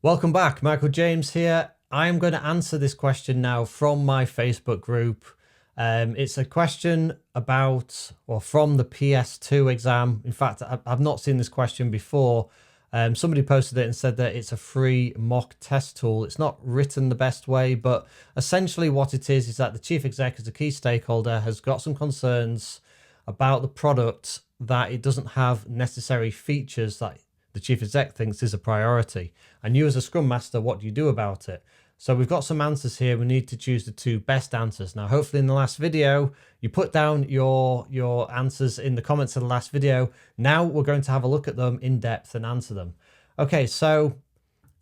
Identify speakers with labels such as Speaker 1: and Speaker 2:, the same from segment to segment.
Speaker 1: Welcome back, Michael James here. I'm going to answer this question now from my Facebook group. It's a question about, or from the PS2 exam. In fact, I've not seen this question before. Somebody posted it and said that it's a free mock test tool. It's not written the best way, but essentially what it is that the chief exec as a key stakeholder has got some concerns about the product that it doesn't have necessary features that the chief exec thinks is a priority. And you as a Scrum Master, what do you do about it? So we've got some answers here. We need to choose the two best answers. Now, hopefully in the last video, you put down your answers in the comments of the last video. Now we're going to have a look at them in depth and answer them. Okay, so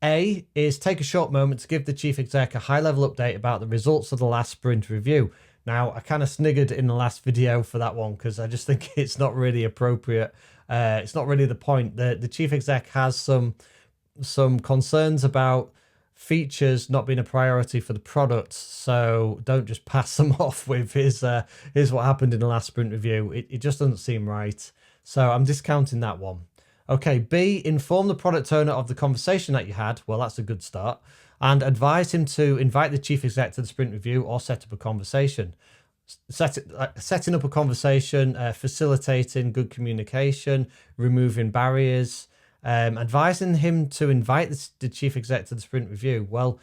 Speaker 1: A is take a short moment to give the chief exec a high-level update about the results of the last sprint review. Now, I kind of sniggered in the last video for that one because I just think it's not really appropriate. It's not really the point. The chief exec has some concerns about features not being a priority for the product, so don't just pass them off with here's what happened in the last sprint review. It just doesn't seem right. So I'm discounting that one. Okay, B, inform the product owner of the conversation that you had. Well, that's a good start. And advise him to invite the chief exec to the sprint review or set up a conversation. Setting up a conversation, facilitating good communication, removing barriers, advising him to invite the chief exec to the sprint review. Well,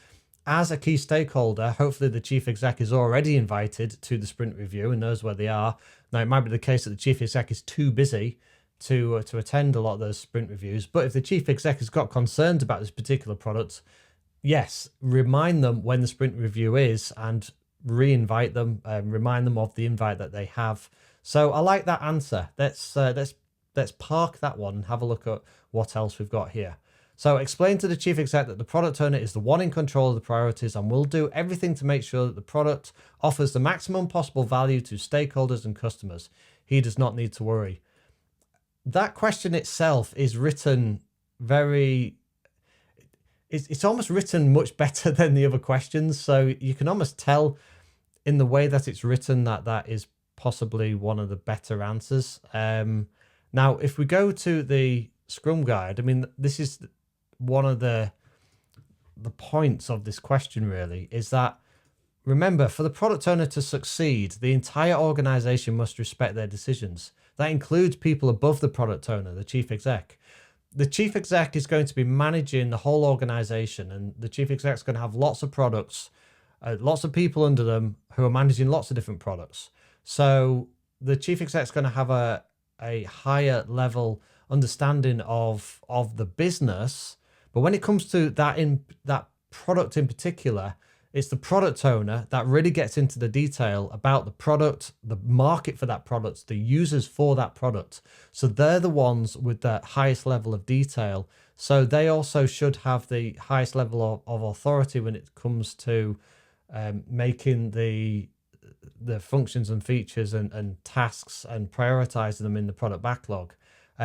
Speaker 1: as a key stakeholder, hopefully the chief exec is already invited to the sprint review and knows where they are. Now, it might be the case that the chief exec is too busy to attend a lot of those sprint reviews. But if the chief exec has got concerns about this particular product, yes, remind them when the sprint review is and re-invite them, remind them of the invite that they have. So I like that answer. Let's park that one and have a look at what else we've got here. So explain to the chief exec that the product owner is the one in control of the priorities and will do everything to make sure that the product offers the maximum possible value to stakeholders and customers. He does not need to worry. That question itself is written it's almost written much better than the other questions. So you can almost tell in the way that it's written that is possibly one of the better answers. Now, if we go to the Scrum Guide, I mean, this is one of the points of this question really, is that, remember, for the product owner to succeed, the entire organization must respect their decisions. That includes people above the product owner, the chief exec. The chief exec is going to be managing the whole organization, and the chief exec is going to have lots of products, lots of people under them who are managing lots of different products. So the chief exec is going to have a higher level understanding of the business. But when it comes to that product in particular, it's the product owner that really gets into the detail about the product, the market for that product, the users for that product. So they're the ones with the highest level of detail. So they also should have the highest level of authority when it comes to making the functions and features and tasks and prioritizing them in the product backlog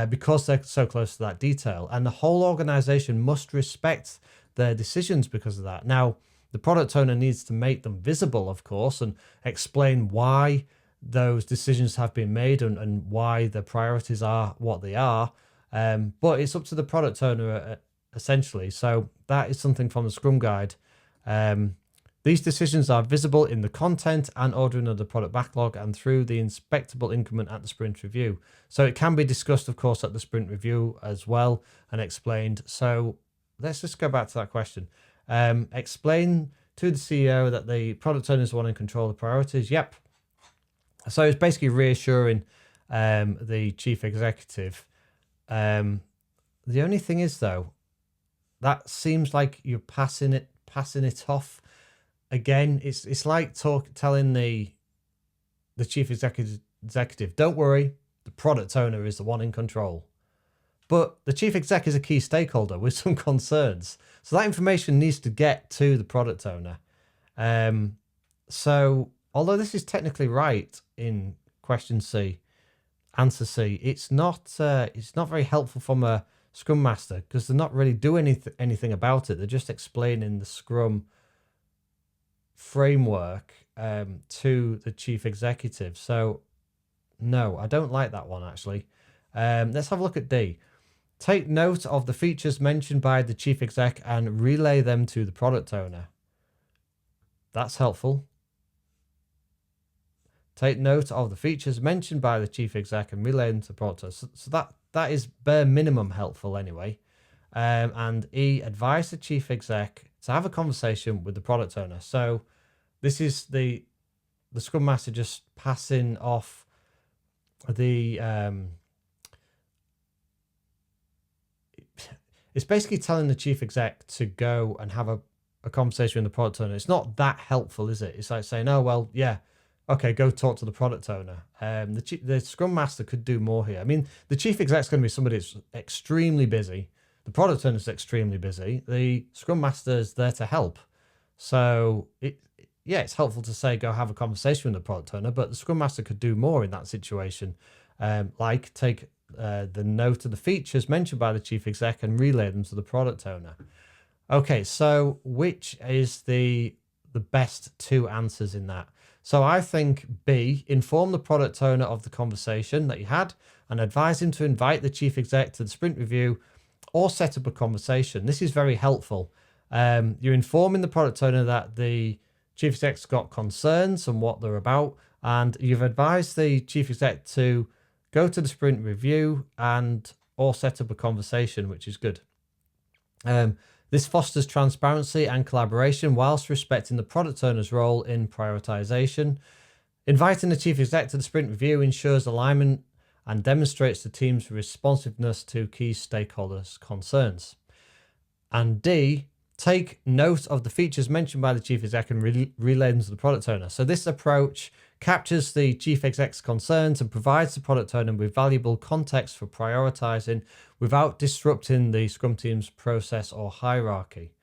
Speaker 1: because they're so close to that detail. And the whole organization must respect their decisions because of that. Now, the product owner needs to make them visible, of course, and explain why those decisions have been made and why the priorities are what they are. But it's up to the product owner, essentially. So that is something from the Scrum Guide. These decisions are visible in the content and ordering of the product backlog and through the inspectable increment at the sprint review. So it can be discussed, of course, at the sprint review as well and explained. So let's just go back to that question. Explain to the CEO that the product owner is the one in control of the priorities. Yep. So it's basically reassuring the chief executive. The only thing is, though, that seems like you're passing it off. Again, it's like telling the chief executive, don't worry, the product owner is the one in control. But the chief exec is a key stakeholder with some concerns. So that information needs to get to the product owner. So although this is technically right in question C, answer C, it's not very helpful from a Scrum Master because they're not really doing anything about it. They're just explaining the Scrum framework to the chief executive. So no, I don't like that one actually. Let's have a look at D. Take note of the features mentioned by the chief exec and relay them to the product owner. That's helpful. Take note of the features mentioned by the chief exec and relay them to the product owner. So that is bare minimum helpful anyway. And E, advise the chief exec to have a conversation with the product owner. So this is the Scrum Master just passing off the it's basically telling the chief exec to go and have a conversation with the product owner. It's not that helpful, is it? It's like saying, oh, well, yeah, okay, go talk to the product owner. The Scrum Master could do more here. I mean, the chief exec's going to be somebody that's extremely busy. The product owner is extremely busy. The Scrum Master is there to help. So, it's helpful to say, go have a conversation with the product owner, but the Scrum Master could do more in that situation. Like take the note of the features mentioned by the chief exec and relay them to the product owner. Okay, so which is the best two answers in that? So I think B, inform the product owner of the conversation that you had and advise him to invite the chief exec to the sprint review or set up a conversation. This is very helpful. You're informing the product owner that the chief exec's got concerns and what they're about, and you've advised the chief exec to go to the sprint review and or set up a conversation, which is good. This fosters transparency and collaboration whilst respecting the product owner's role in prioritization. Inviting the chief exec to the sprint review ensures alignment and demonstrates the team's responsiveness to key stakeholders' concerns. And D, take note of the features mentioned by the chief exec and relay them to the product owner. So this approach captures the chief exec's concerns and provides the product owner with valuable context for prioritizing without disrupting the Scrum team's process or hierarchy.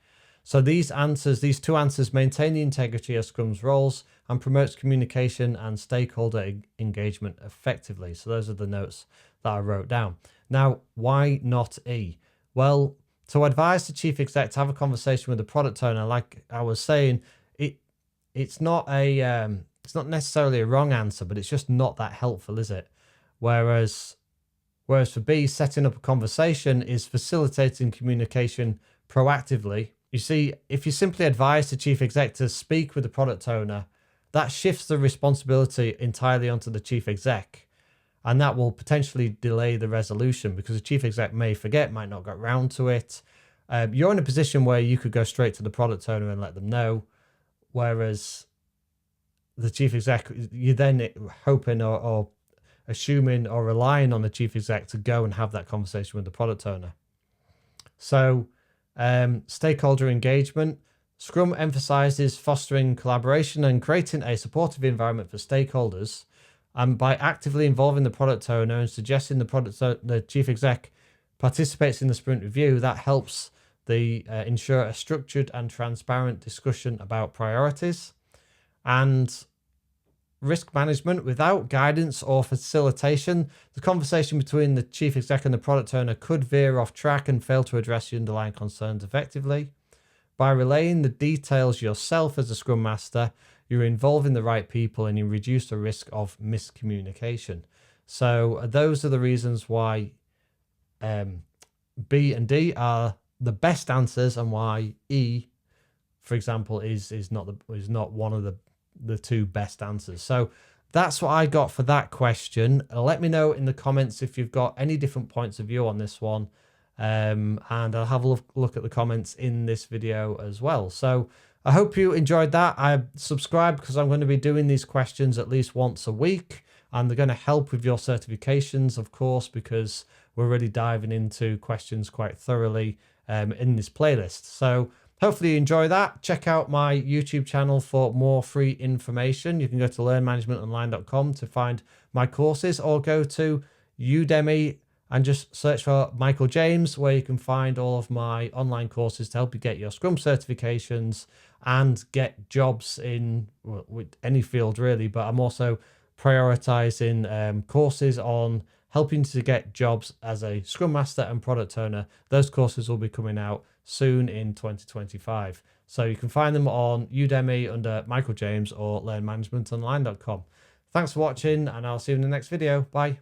Speaker 1: So these two answers maintain the integrity of Scrum's roles and promotes communication and stakeholder engagement effectively. So those are the notes that I wrote down. Now, why not E? Well, to advise the chief exec to have a conversation with the product owner, like I was saying, it's not necessarily a wrong answer, but it's just not that helpful, is it? Whereas for B, setting up a conversation is facilitating communication proactively. You see, if you simply advise the chief exec to speak with the product owner, that shifts the responsibility entirely onto the chief exec. And that will potentially delay the resolution because the chief exec may forget, might not get round to it. You're in a position where you could go straight to the product owner and let them know. Whereas the chief exec, you're then hoping or assuming or relying on the chief exec to go and have that conversation with the product owner. So stakeholder engagement. Scrum emphasizes fostering collaboration and creating a supportive environment for stakeholders. And by actively involving the product owner and suggesting the chief exec participates in the sprint review, that helps ensure a structured and transparent discussion about priorities. And risk management. Without guidance or facilitation, the conversation between the chief exec and the product owner could veer off track and fail to address the underlying concerns effectively. By relaying the details yourself as a Scrum Master, you're involving the right people and you reduce the risk of miscommunication. So those are the reasons why B and D are the best answers and why E, for example, is not one of the two best answers. So that's what I got for that question. Let me know in the comments if you've got any different points of view on this one. And I'll have a look at the comments in this video as well. So I hope you enjoyed that. I subscribe because I'm going to be doing these questions at least once a week, and they're going to help with your certifications, of course, because we're really diving into questions quite thoroughly in this playlist. So hopefully you enjoy that. Check out my YouTube channel for more free information. You can go to learnmanagementonline.com to find my courses, or go to Udemy and just search for Michael James, where you can find all of my online courses to help you get your Scrum certifications and get jobs in with any field really. But I'm also prioritizing courses on helping to get jobs as a Scrum Master and Product Owner. Those courses will be coming out soon in 2025. So you can find them on Udemy under Michael James or learnmanagementonline.com. Thanks for watching, and I'll see you in the next video. Bye.